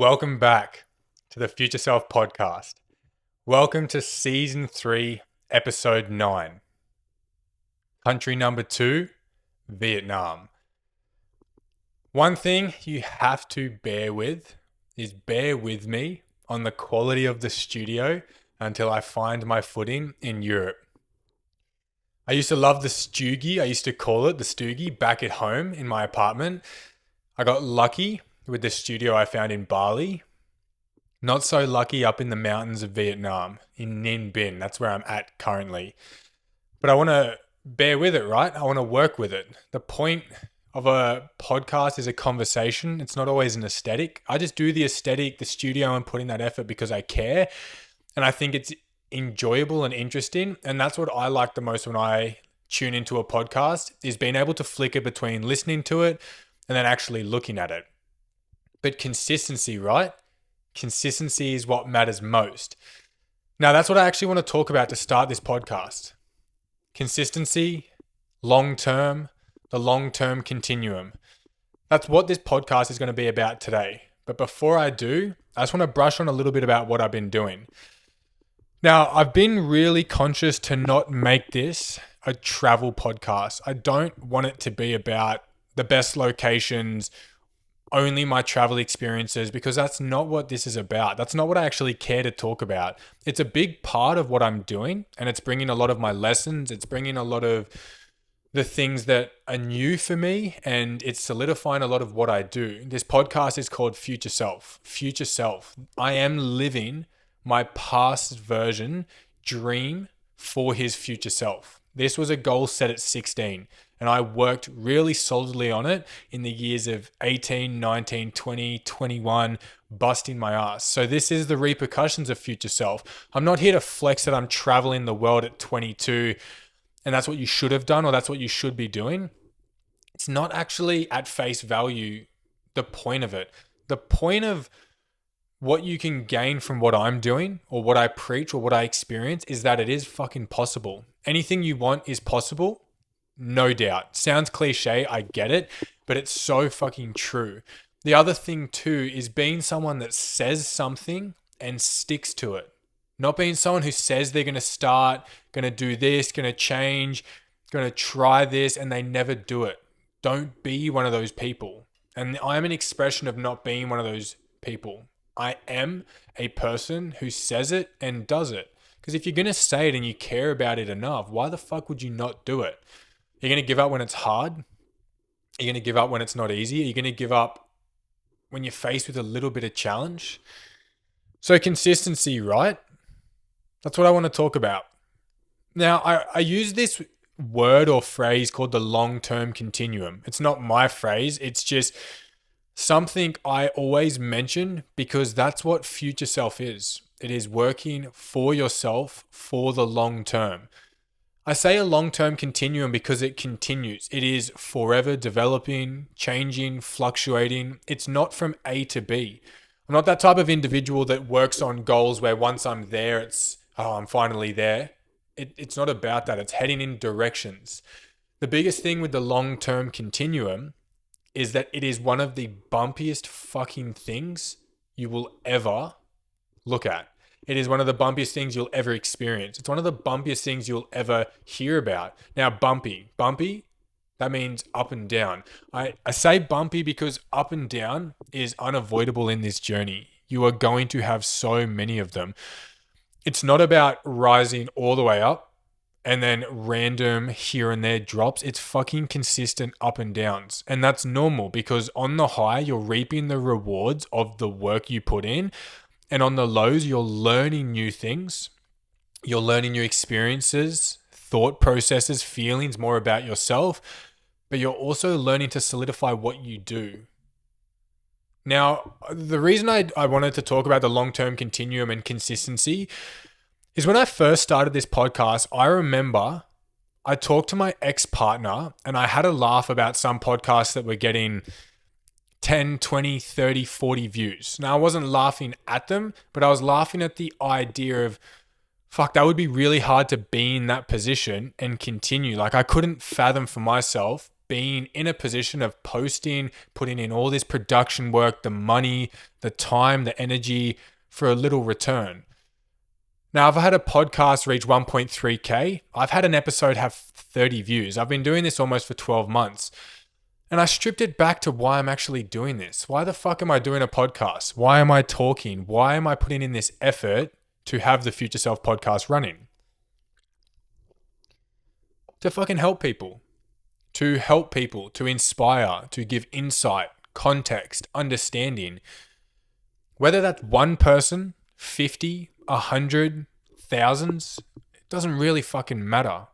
Welcome back to the Future Self podcast. Welcome to season 3, episode 9. Country number 2, Vietnam. One thing you have to bear with me on the quality of the studio until I find my footing in Europe. I used to love the Stoogie. I used to call it the Stoogie back at home in my apartment. I got lucky with the studio I found in Bali. Not so lucky up in the mountains of Vietnam, in Ninh Binh. That's where I'm at currently. But I want to bear with it, right? I want to work with it. The point of a podcast is a conversation. It's not always an aesthetic. I just do the aesthetic, the studio, and put in that effort because I care. And I think it's enjoyable and interesting. And that's what I like the most when I tune into a podcast, is being able to flicker between listening to it and then actually looking at it. But consistency, right? Consistency is what matters most. Now, that's what I actually want to talk about to start this podcast. Consistency, long-term, the long-term continuum. That's what this podcast is going to be about today. But before I do, I just want to brush on a little bit about what I've been doing. Now, I've been really conscious to not make this a travel podcast. I don't want it to be about the best locations, only my travel experiences, because that's not what this is about. That's not what I actually care to talk about. It's a big part of what I'm doing, and it's bringing a lot of my lessons. It's bringing a lot of the things that are new for me, and it's solidifying a lot of what I do. This podcast is called Future Self. Future Self. I am living my past version dream for his future self. This was a goal set at 16. And I worked really solidly on it in the years of 18, 19, 20, 21, busting my ass. So this is the repercussions of future self. I'm not here to flex that I'm traveling the world at 22 and that's what you should have done or that's what you should be doing. It's not actually at face value the point of it. The point of what you can gain from what I'm doing or what I preach or what I experience is that it is fucking possible. Anything you want is possible. No doubt. Sounds cliche, I get it, but it's so fucking true. The other thing too is being someone that says something and sticks to it. Not being someone who says they're going to start, going to do this, going to change, going to try this, and they never do it. Don't be one of those people. And I'm an expression of not being one of those people. I am a person who says it and does it. Because if you're going to say it and you care about it enough, why the fuck would you not do it? You're going to give up when it's hard? You're going to give up when it's not easy? You're going to give up when you're faced with a little bit of challenge? So consistency, right? That's what I want to talk about. Now, I use this word or phrase called the long-term continuum. It's not my phrase. It's just something I always mention because that's what future self is. It is working for yourself for the long term. I say a long-term continuum because it continues. It is forever developing, changing, fluctuating. It's not from A to B. I'm not that type of individual that works on goals where once I'm there, it's, I'm finally there. It's not about that. It's heading in directions. The biggest thing with the long-term continuum is that it is one of the bumpiest fucking things you will ever look at. It is one of the bumpiest things you'll ever experience. It's one of the bumpiest things you'll ever hear about. Now, bumpy, that means up and down. I say bumpy because up and down is unavoidable in this journey. You are going to have so many of them. It's not about rising all the way up and then random here and there drops. It's fucking consistent up and downs. And that's normal because on the high, you're reaping the rewards of the work you put in. And on the lows, you're learning new things. You're learning new experiences, thought processes, feelings more about yourself. But you're also learning to solidify what you do. Now, the reason I wanted to talk about the long-term continuum and consistency is when I first started this podcast, I remember I talked to my ex-partner and I had a laugh about some podcasts that were getting 10, 20, 30, 40 views. Now, I wasn't laughing at them, but I was laughing at the idea of, fuck, that would be really hard to be in that position and continue. Like, I couldn't fathom for myself been in a position of posting, putting in all this production work, the money, the time, the energy for a little return. Now, I've had a podcast reach 1.3K. I've had an episode have 30 views. I've been doing this almost for 12 months. And I stripped it back to why I'm actually doing this. Why the fuck am I doing a podcast? Why am I talking? Why am I putting in this effort to have the Future Self podcast running? To fucking help people. To help people, to inspire, to give insight, context, understanding. Whether that's one person, 50, 100, thousands, it doesn't really fucking matter.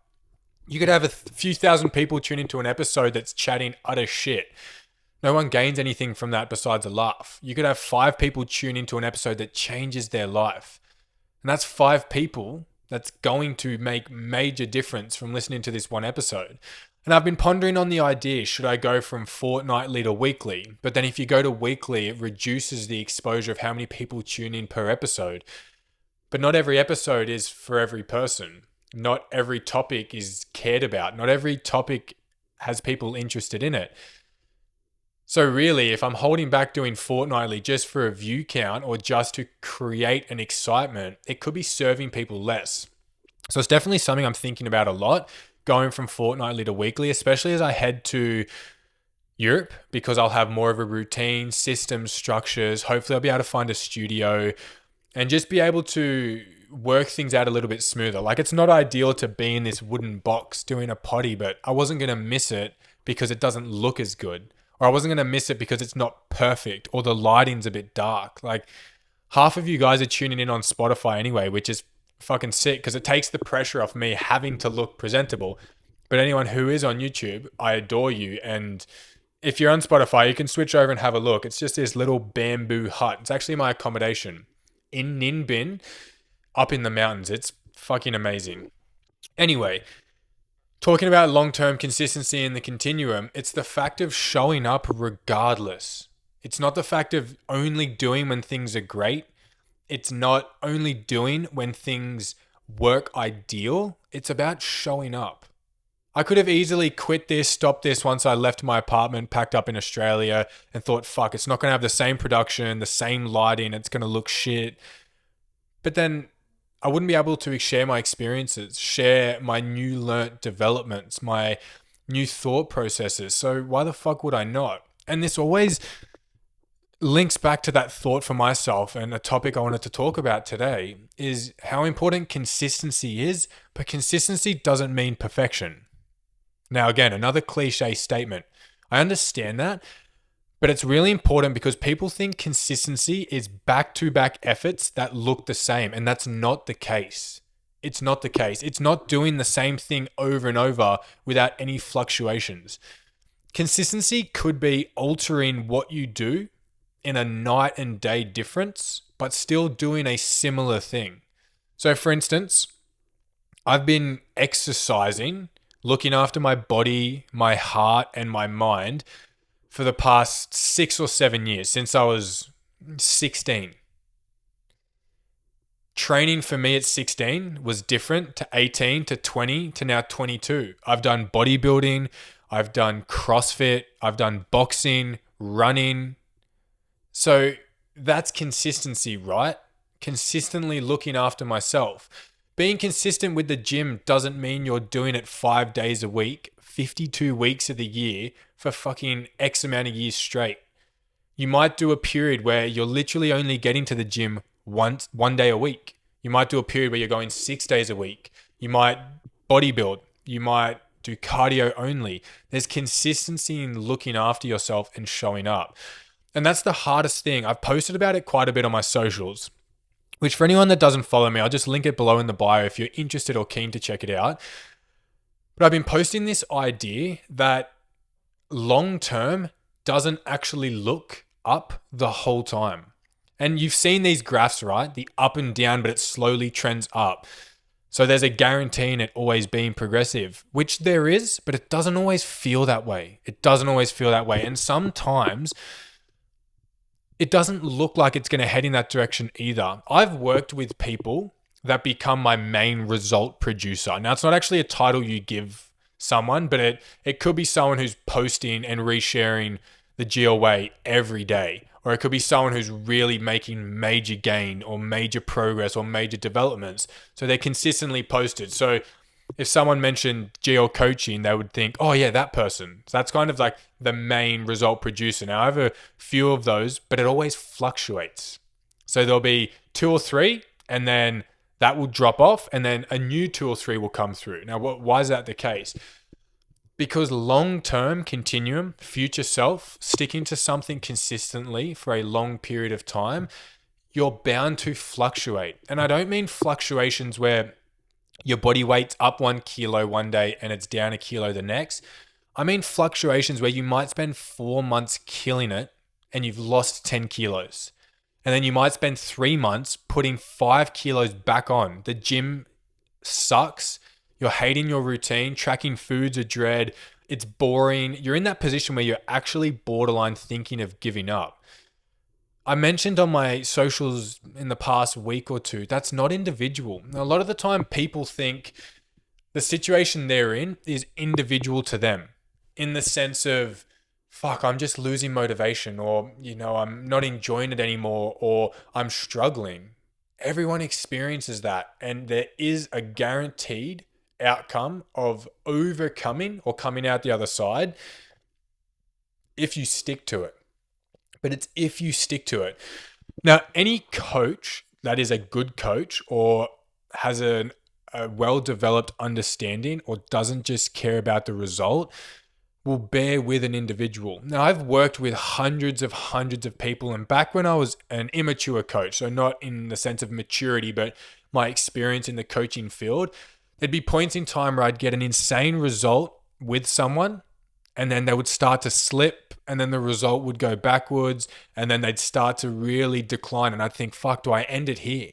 You could have a few thousand people tune into an episode that's chatting utter shit. No one gains anything from that besides a laugh. You could have 5 people tune into an episode that changes their life. And that's 5 people that's going to make major difference from listening to this one episode. And I've been pondering on the idea, should I go from fortnightly to weekly? But then if you go to weekly, it reduces the exposure of how many people tune in per episode. But not every episode is for every person. Not every topic is cared about. Not every topic has people interested in it. So really, if I'm holding back doing fortnightly just for a view count or just to create an excitement, it could be serving people less. So it's definitely something I'm thinking about a lot, going from fortnightly to weekly, especially as I head to Europe, because I'll have more of a routine, systems, structures. Hopefully I'll be able to find a studio and just be able to work things out a little bit smoother. Like, it's not ideal to be in this wooden box doing a potty, but I wasn't going to miss it because it doesn't look as good. Or I wasn't going to miss it because it's not perfect or the lighting's a bit dark. Like, half of you guys are tuning in on Spotify anyway, which is fucking sick because it takes the pressure off me having to look presentable. But anyone who is on YouTube, I adore you. And if you're on Spotify, you can switch over and have a look. It's just this little bamboo hut. It's actually my accommodation in Ninh Binh, up in the mountains. It's fucking amazing. Anyway, talking about long-term consistency in the continuum, it's the fact of showing up regardless. It's not the fact of only doing when things are great. It's not only doing when things work ideal. It's about showing up. I could have easily quit this, stopped this once I left my apartment, packed up in Australia, and thought, fuck, it's not going to have the same production, the same lighting, it's going to look shit. But then I wouldn't be able to share my experiences, share my new learnt developments, my new thought processes. So why the fuck would I not? And this always links back to that thought for myself, and a topic I wanted to talk about today is how important consistency is, but consistency doesn't mean perfection. Now, again, another cliche statement. I understand that, but it's really important because people think consistency is back-to-back efforts that look the same, and that's not the case. It's not the case. It's not doing the same thing over and over without any fluctuations. Consistency could be altering what you do in a night and day difference, but still doing a similar thing. So for instance, I've been exercising, looking after my body, my heart, and my mind for the past 6 or 7 years, since I was 16. Training for me at 16 was different to 18 to 20 to now 22. I've done bodybuilding, I've done CrossFit, I've done boxing, running. So that's consistency, right? Consistently looking after myself. Being consistent with the gym doesn't mean you're doing it 5 days a week, 52 weeks of the year for fucking X amount of years straight. You might do a period where you're literally only getting to the gym one day a week. You might do a period where you're going 6 days a week. You might bodybuild. You might do cardio only. There's consistency in looking after yourself and showing up. And that's the hardest thing. I've posted about it quite a bit on my socials, which for anyone that doesn't follow me, I'll just link it below in the bio if you're interested or keen to check it out. But I've been posting this idea that long term doesn't actually look up the whole time. And you've seen these graphs, right? The up and down, but it slowly trends up. So there's a guarantee in it always being progressive, which there is, but it doesn't always feel that way. It doesn't always feel that way. And sometimes it doesn't look like it's going to head in that direction either. I've worked with people that become my main result producer. Now, it's not actually a title you give someone, but it could be someone who's posting and resharing the GOA every day. Or it could be someone who's really making major gain or major progress or major developments. So they're consistently posted. So if someone mentioned GL coaching, they would think, oh yeah, that person. So that's kind of like the main result producer. Now I have a few of those, but it always fluctuates. So there'll be 2 or 3, and then that will drop off, and then a new 2 or 3 will come through. Now, why is that the case? Because long-term continuum, future self, sticking to something consistently for a long period of time, you're bound to fluctuate. And I don't mean fluctuations where your body weight's up 1 kilo one day and it's down a kilo the next. I mean fluctuations where you might spend 4 months killing it and you've lost 10 kilos. And then you might spend 3 months putting 5 kilos back on. The gym sucks. You're hating your routine. Tracking food's a dread. It's boring. You're in that position where you're actually borderline thinking of giving up. I mentioned on my socials in the past week or two, that's not individual. A lot of the time people think the situation they're in is individual to them, in the sense of, fuck, I'm just losing motivation, or, I'm not enjoying it anymore, or I'm struggling. Everyone experiences that, and there is a guaranteed outcome of overcoming or coming out the other side if you stick to it. But it's if you stick to it. Now, any coach that is a good coach or has a well-developed understanding or doesn't just care about the result will bear with an individual. Now, I've worked with hundreds of people, and back when I was an immature coach, so not in the sense of maturity, but my experience in the coaching field, there'd be points in time where I'd get an insane result with someone, and then they would start to slip, and then the result would go backwards, and then they'd start to really decline, and I'd think, fuck, do I end it here?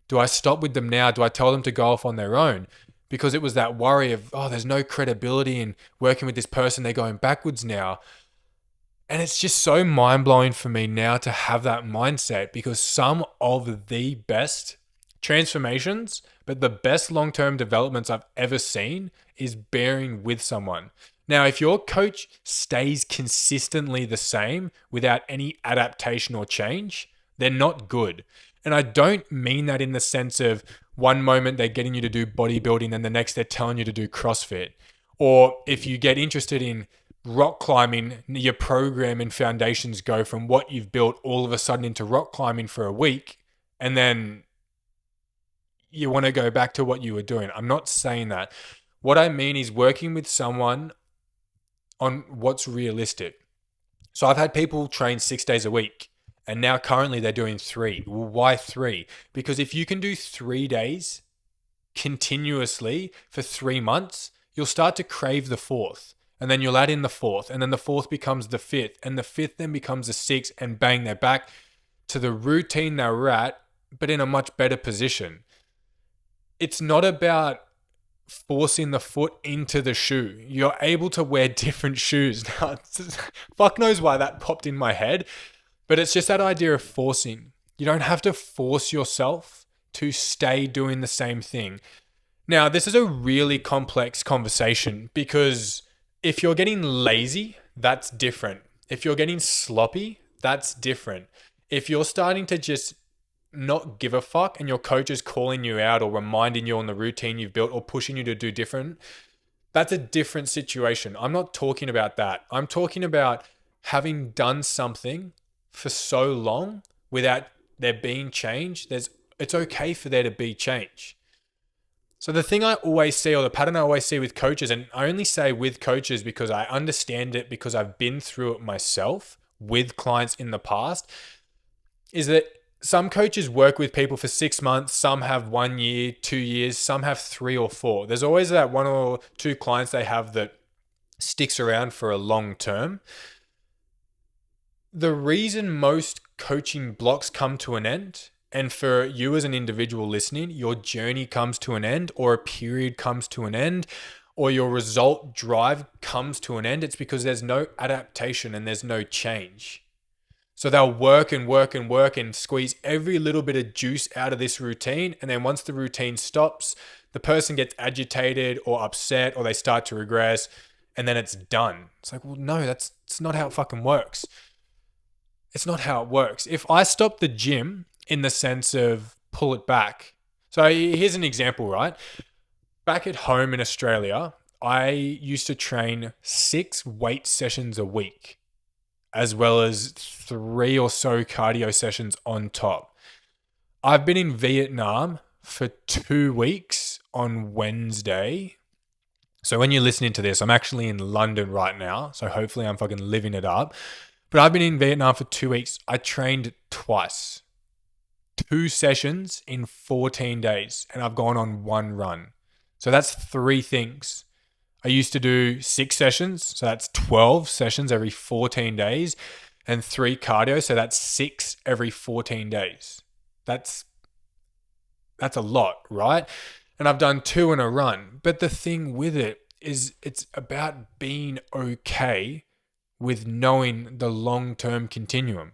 Do I stop with them now? Do I tell them to go off on their own? Because it was that worry of, oh, there's no credibility in working with this person. They're going backwards now. And it's just so mind-blowing for me now to have that mindset, because some of the best transformations, but the best long-term developments I've ever seen is bearing with someone. Now, if your coach stays consistently the same without any adaptation or change, they're not good. And I don't mean that in the sense of one moment they're getting you to do bodybuilding and the next they're telling you to do CrossFit. Or if you get interested in rock climbing, your program and foundations go from what you've built all of a sudden into rock climbing for a week, and then you want to go back to what you were doing. I'm not saying that. What I mean is working with someone on what's realistic. So I've had people train 6 days a week, and now currently they're doing 3. Well, why 3? Because if you can do 3 days continuously for 3 months, you'll start to crave the 4th. And then you'll add in the 4th, and then the 4th becomes the 5th, and the 5th then becomes the 6th, and bang, they're back to the routine they were at, but in a much better position. It's not about forcing the foot into the shoe. You're able to wear different shoes. Now, fuck knows why that popped in my head, but it's just that idea of forcing. You don't have to force yourself to stay doing the same thing. Now, this is a really complex conversation, because if you're getting lazy, that's different. If you're getting sloppy, that's different. If you're starting to just not give a fuck and your coach is calling you out or reminding you on the routine you've built or pushing you to do different, that's a different situation. I'm not talking about that. I'm talking about having done something for so long without there being change. It's okay for there to be change. So the thing I always see, or the pattern I always see with coaches, and I only say with coaches because I understand it because I've been through it myself with clients in the past, is that some coaches work with people for 6 months, some have 1 year, 2 years, some have 3 or 4. There's always that 1 or 2 clients they have that sticks around for a long term. The reason most coaching blocks come to an end, and for you as an individual listening, your journey comes to an end, or a period comes to an end, or your result drive comes to an end, it's because there's no adaptation and there's no change. So they'll work and work and work and squeeze every little bit of juice out of this routine. And then once the routine stops, the person gets agitated or upset or they start to regress and then it's done. It's like, well, no, that's not how it fucking works. It's not how it works. If I stop the gym in the sense of pull it back. So here's an example, right? Back at home in Australia, I used to train 6 weight sessions a week, as well as 3 or so cardio sessions on top. I've been in Vietnam for 2 weeks on Wednesday. So when you're listening to this, I'm actually in London right now. So hopefully I'm fucking living it up. But I've been in Vietnam for 2 weeks. I trained twice. 2 sessions in 14 days. And I've gone on 1 run. So that's 3 things. I used to do 6 sessions. So that's 12 sessions every 14 days. And 3 cardio. So that's 6 every 14 days. That's a lot, right? And I've done 2 in a run. But the thing with it is it's about being okay with knowing the long-term continuum.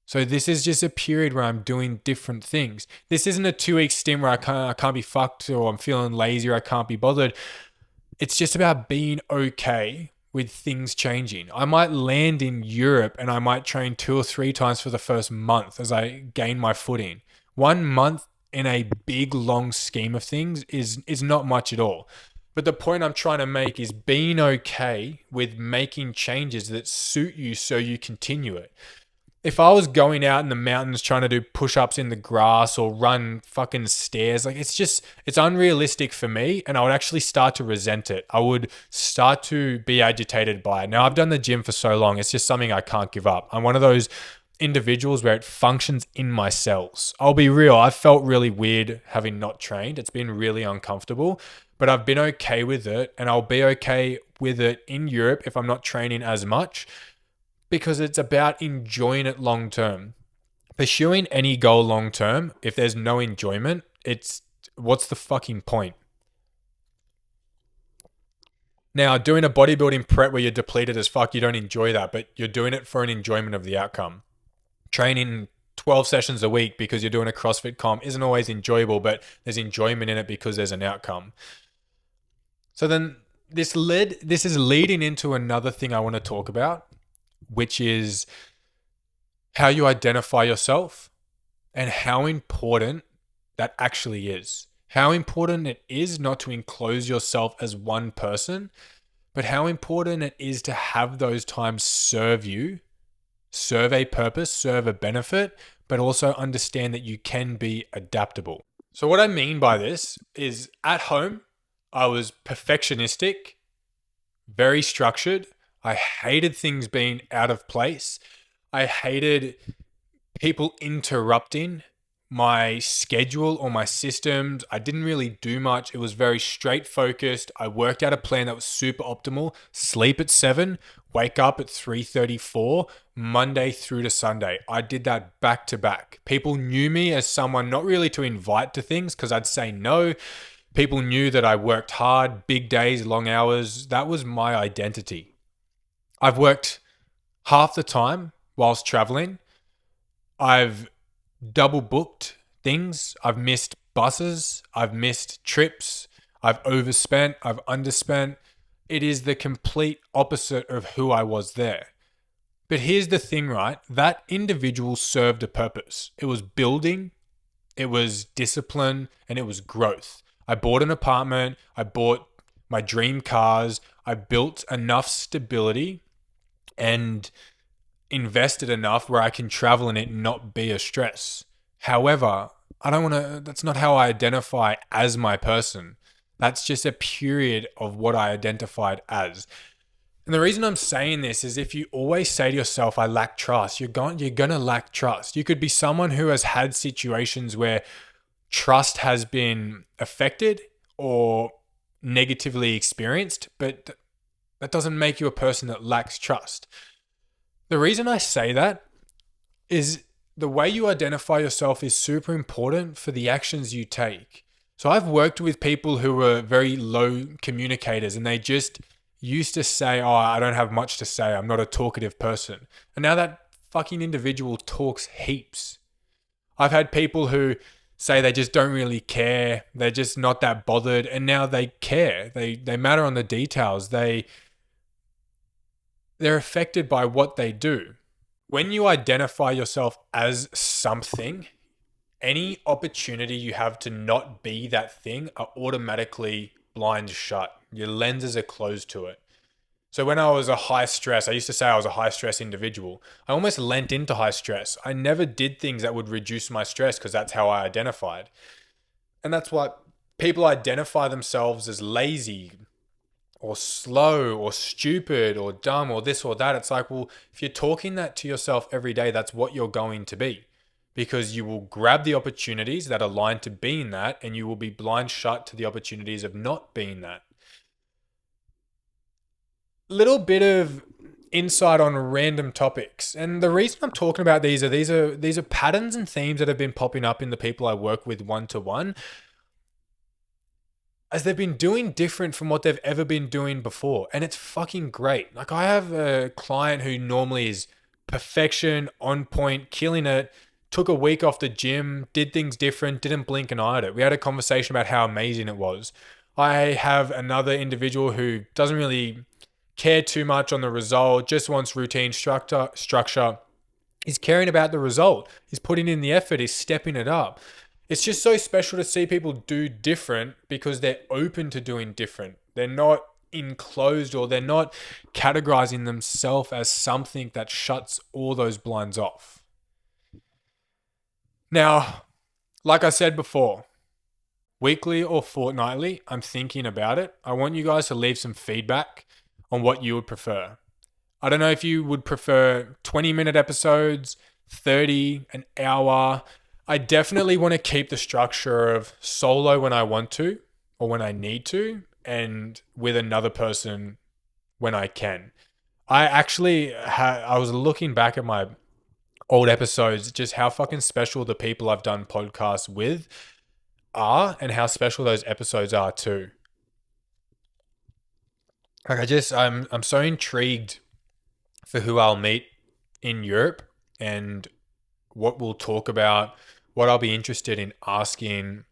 So this is just a period where I'm doing different things. This isn't a 2-week stint where I can't be fucked or I'm feeling lazy or I can't be bothered. It's just about being okay with things changing. I might land in Europe and I might train 2 or 3 times for the first month as I gain my footing. 1 month in a big, long scheme of things is not much at all. But the point I'm trying to make is being okay with making changes that suit you so you continue it. If I was going out in the mountains trying to do push-ups in the grass or run fucking stairs, like it's unrealistic for me and I would actually start to resent it. I would start to be agitated by it. Now, I've done the gym for so long, it's just something I can't give up. I'm one of those individuals where it functions in my cells. I'll be real, I've felt really weird having not trained. It's been really uncomfortable, but I've been okay with it and I'll be okay with it in Europe if I'm not training as much because it's about enjoying it long term. Pursuing any goal long term, if there's no enjoyment, what's the fucking point? Now, doing a bodybuilding prep where you're depleted as fuck, you don't enjoy that, but you're doing it for an enjoyment of the outcome. Training 12 sessions a week because you're doing a CrossFit comp isn't always enjoyable, but there's enjoyment in it because there's an outcome. So then this is leading into another thing I want to talk about, which is how you identify yourself and how important that actually is. How important it is not to enclose yourself as one person, but how important it is to have those times serve you, serve a purpose, serve a benefit, but also understand that you can be adaptable. So what I mean by this is at home, I was perfectionistic, very structured. I hated things being out of place. I hated people interrupting my schedule or my systems. I didn't really do much. It was very straight focused. I worked out a plan that was super optimal. Sleep at 7, wake up at 3:34, Monday through to Sunday. I did that back to back. People knew me as someone not really to invite to things because I'd say no. People knew that I worked hard, big days, long hours. That was my identity. I've worked half the time whilst traveling. I've double booked things. I've missed buses. I've missed trips. I've overspent. I've underspent. It is the complete opposite of who I was there. But here's the thing, right? That individual served a purpose. It was building, it was discipline, and it was growth. I bought an apartment. I bought my dream cars. I built enough stability and invested enough where I can travel in it and not be a stress. However, that's not how I identify as my person. That's just a period of what I identified as. And the reason I'm saying this is if you always say to yourself, I lack trust, you're going to lack trust. You could be someone who has had situations where trust has been affected or negatively experienced, but that doesn't make you a person that lacks trust. The reason I say that is the way you identify yourself is super important for the actions you take. So I've worked with people who were very low communicators and they just used to say, oh, I don't have much to say. I'm not a talkative person. And now that fucking individual talks heaps. I've had people who say they just don't really care. They're just not that bothered. And now they care. They matter on the details. They're affected by what they do. When you identify yourself as something, any opportunity you have to not be that thing are automatically blind shut. Your lenses are closed to it. So when I was a high stress, I used to say I was a high stress individual. I almost lent into high stress. I never did things that would reduce my stress because that's how I identified. And that's why people identify themselves as lazy or slow or stupid or dumb or this or that. It's like, well, if you're talking that to yourself every day, that's what you're going to be, because you will grab the opportunities that align to being that, and you will be blind shut to the opportunities of not being that. Little bit of insight on random topics. And the reason I'm talking about these are patterns and themes that have been popping up in the people I work with one-to-one, as they've been doing different from what they've ever been doing before. And it's fucking great. Like, I have a client who normally is perfection, on point, killing it, took a week off the gym, did things different, didn't blink an eye at it. We had a conversation about how amazing it was. I have another individual who doesn't really care too much on the result, just wants routine structure. He's caring about the result. He's putting in the effort. He's stepping it up. It's just so special to see people do different because they're open to doing different. They're not enclosed, or they're not categorizing themselves as something that shuts all those blinds off. Now, like I said before, weekly or fortnightly, I'm thinking about it. I want you guys to leave some feedback on what you would prefer. I don't know if you would prefer 20-minute episodes, 30, an hour. I definitely want to keep the structure of solo when I want to or when I need to, and with another person when I can. I was looking back at my old episodes, just how fucking special the people I've done podcasts with are, and how special those episodes are too. Like, I'm so intrigued for who I'll meet in Europe and what we'll talk about, what I'll be interested in asking,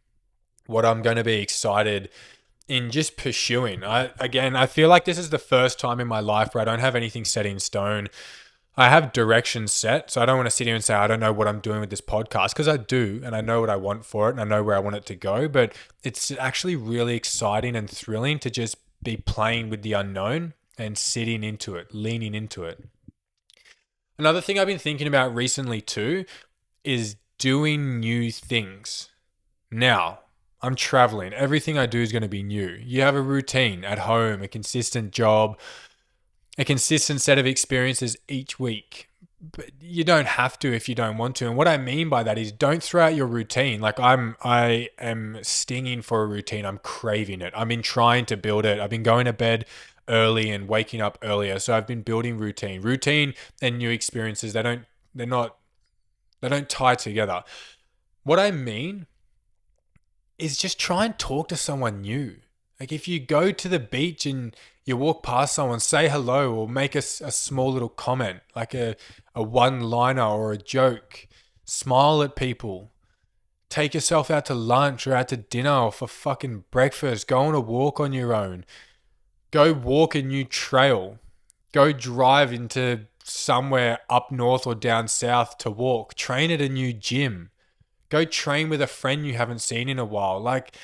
what I'm going to be excited in just pursuing. I feel like this is the first time in my life where I don't have anything set in stone. I have directions set, so I don't want to sit here and say I don't know what I'm doing with this podcast, because I do, and I know what I want for it, and I know where I want it to go, but it's actually really exciting and thrilling to just be playing with the unknown and sitting into it, leaning into it. Another thing I've been thinking about recently too is doing new things. Now, I'm traveling. Everything I do is going to be new. You have a routine at home, a consistent job, a consistent set of experiences each week. But you don't have to if you don't want to. And what I mean by that is, don't throw out your routine. Like, I am stinging for a routine. I'm craving it. I've been trying to build it. I've been going to bed early and waking up earlier. So I've been building routine and new experiences. They don't tie together. What I mean is, just try and talk to someone new. Like, if you go to the beach and you walk past someone, say hello or make a small little comment, like a one-liner or a joke. Smile at people. Take yourself out to lunch or out to dinner or for fucking breakfast. Go on a walk on your own. Go walk a new trail. Go drive into somewhere up north or down south to walk. Train at a new gym. Go train with a friend you haven't seen in a while. Like,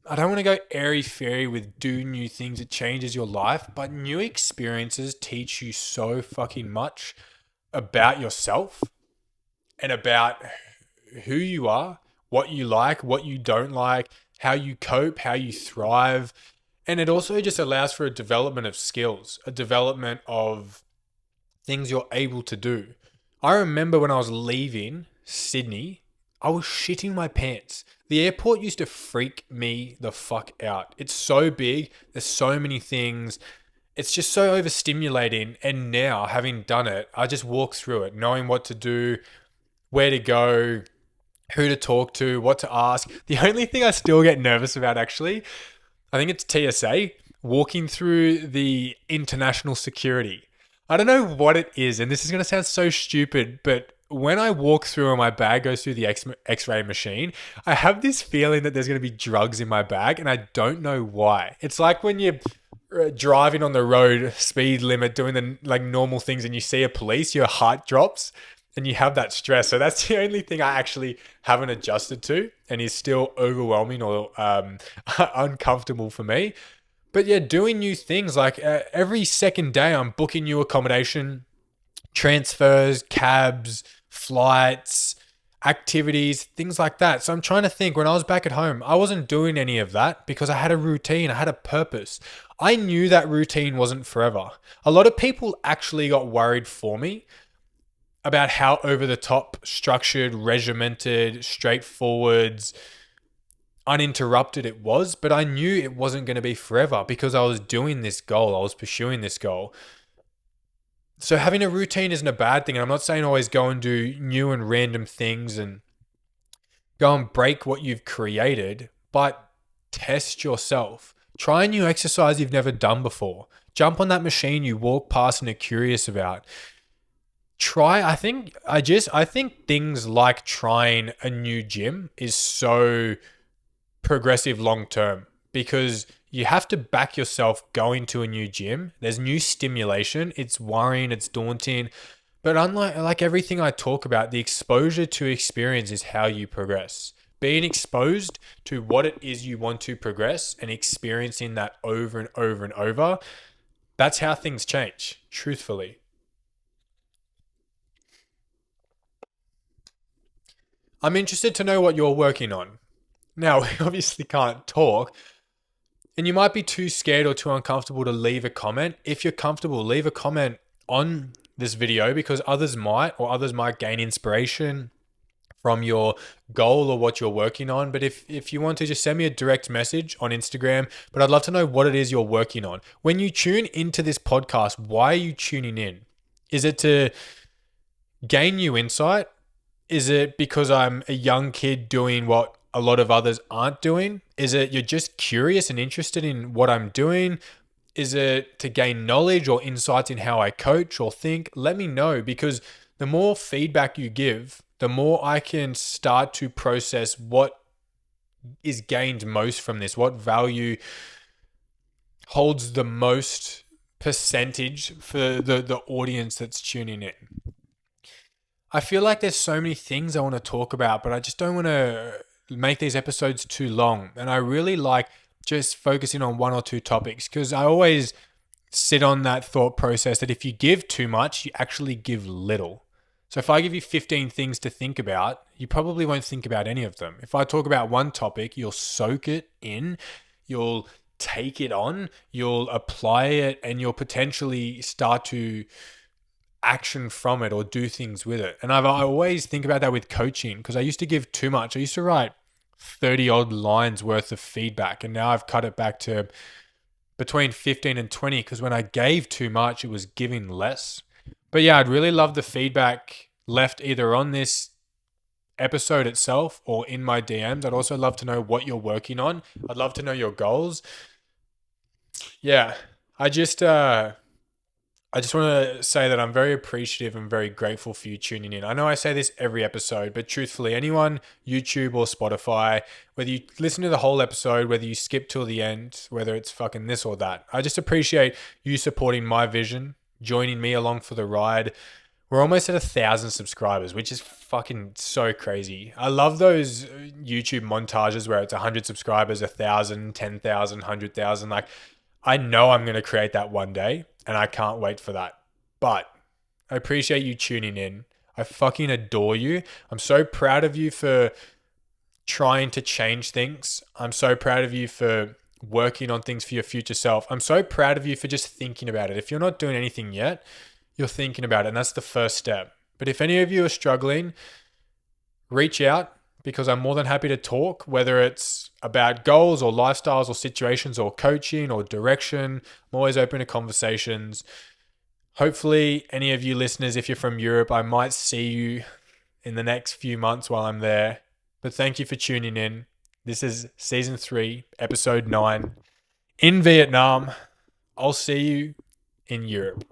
I don't want to go airy-fairy with do new things. It changes your life, but new experiences teach you so fucking much about yourself and about who you are, what you like, what you don't like, how you cope, how you thrive. And it also just allows for a development of skills, a development of things you're able to do. I remember when I was leaving Sydney, I was shitting my pants. The airport used to freak me the fuck out. It's so big. There's so many things. It's just so overstimulating. And now, having done it, I just walk through it, knowing what to do, where to go, who to talk to, what to ask. The only thing I still get nervous about, actually, I think it's TSA, walking through the international security. I don't know what it is, and this is going to sound so stupid, but when I walk through and my bag goes through the X-ray machine, I have this feeling that there's going to be drugs in my bag, and I don't know why. It's like when you're driving on the road, speed limit, doing the like normal things, and you see a police, your heart drops, and you have that stress. So that's the only thing I actually haven't adjusted to, and is still overwhelming or uncomfortable for me. But yeah, doing new things like every second day, I'm booking new accommodation, transfers, cabs, flights, activities, things like that. So I'm trying to think, when I was back at home, I wasn't doing any of that because I had a routine, I had a purpose. I knew that routine wasn't forever. A lot of people actually got worried for me about how over the top, structured, regimented, straightforward, uninterrupted it was, but I knew it wasn't going to be forever because I was doing this goal, I was pursuing this goal. So having a routine isn't a bad thing. And I'm not saying always go and do new and random things and go and break what you've created, but test yourself. Try a new exercise you've never done before. Jump on that machine you walk past and are curious about. I think things like trying a new gym is so progressive long term because you have to back yourself going to a new gym. There's new stimulation. It's worrying, it's daunting. But unlike like everything I talk about, the exposure to experience is how you progress. Being exposed to what it is you want to progress and experiencing that over and over and over, that's how things change, truthfully. I'm interested to know what you're working on. Now, we obviously can't talk, and you might be too scared or too uncomfortable to leave a comment. If you're comfortable, leave a comment on this video because others might gain inspiration from your goal or what you're working on. But if you want to, just send me a direct message on Instagram. But I'd love to know what it is you're working on. When you tune into this podcast, why are you tuning in? Is it to gain new insight? Is it because I'm a young kid doing what a lot of others aren't doing? Is it you're just curious and interested in what I'm doing? Is it to gain knowledge or insights in how I coach or think? Let me know, because the more feedback you give, the more I can start to process what is gained most from this, what value holds the most percentage for the audience that's tuning in. I feel like there's so many things I want to talk about, but I just don't want to make these episodes too long. And I really like just focusing on one or two topics because I always sit on that thought process that if you give too much, you actually give little. So if I give you 15 things to think about, you probably won't think about any of them. If I talk about one topic, you'll soak it in, you'll take it on, you'll apply it, and you'll potentially start to action from it or do things with it. And I always think about that with coaching because I used to give too much. I used to write 30 odd lines worth of feedback, and now I've cut it back to between 15 and 20 because when I gave too much, it was giving less. But yeah, I'd really love the feedback left either on this episode itself or in my DMs. I'd also love to know what you're working on. I'd love to know your goals. Yeah, I just want to say that I'm very appreciative and very grateful for you tuning in. I know I say this every episode, but truthfully, anyone, YouTube or Spotify, whether you listen to the whole episode, whether you skip till the end, whether it's fucking this or that, I just appreciate you supporting my vision, joining me along for the ride. We're almost at 1,000 subscribers, which is fucking so crazy. I love those YouTube montages where it's 100 subscribers, 1,000, 10,000, 100,000. Like, I know I'm going to create that one day and I can't wait for that. But I appreciate you tuning in. I fucking adore you. I'm so proud of you for trying to change things. I'm so proud of you for working on things for your future self. I'm so proud of you for just thinking about it. If you're not doing anything yet, you're thinking about it, and that's the first step. But if any of you are struggling, reach out because I'm more than happy to talk, whether it's about goals or lifestyles or situations or coaching or direction. I'm always open to conversations. Hopefully, any of you listeners, if you're from Europe, I might see you in the next few months while I'm there. But thank you for tuning in. This is season 3, episode 9 in Vietnam. I'll see you in Europe.